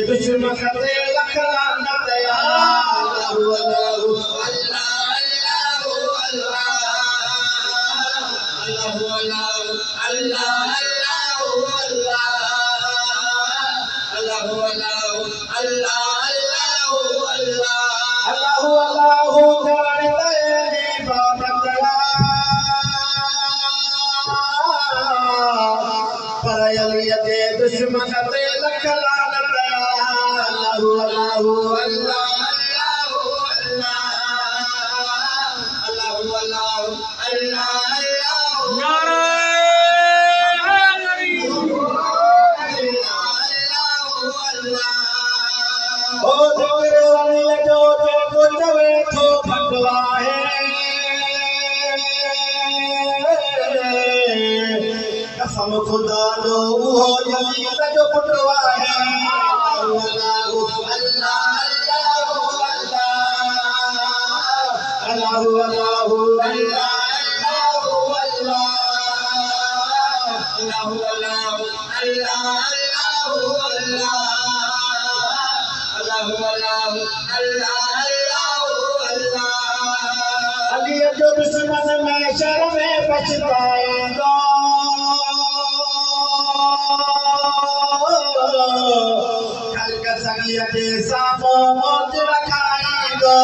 दुश्मन से लखला नतया दुश्मन से लखला कसम खुदा जो हो जली जो पुटवा है जो दुश्मन में शर में पछताएगा कल का सगिया के सामो मौत रखाएगा।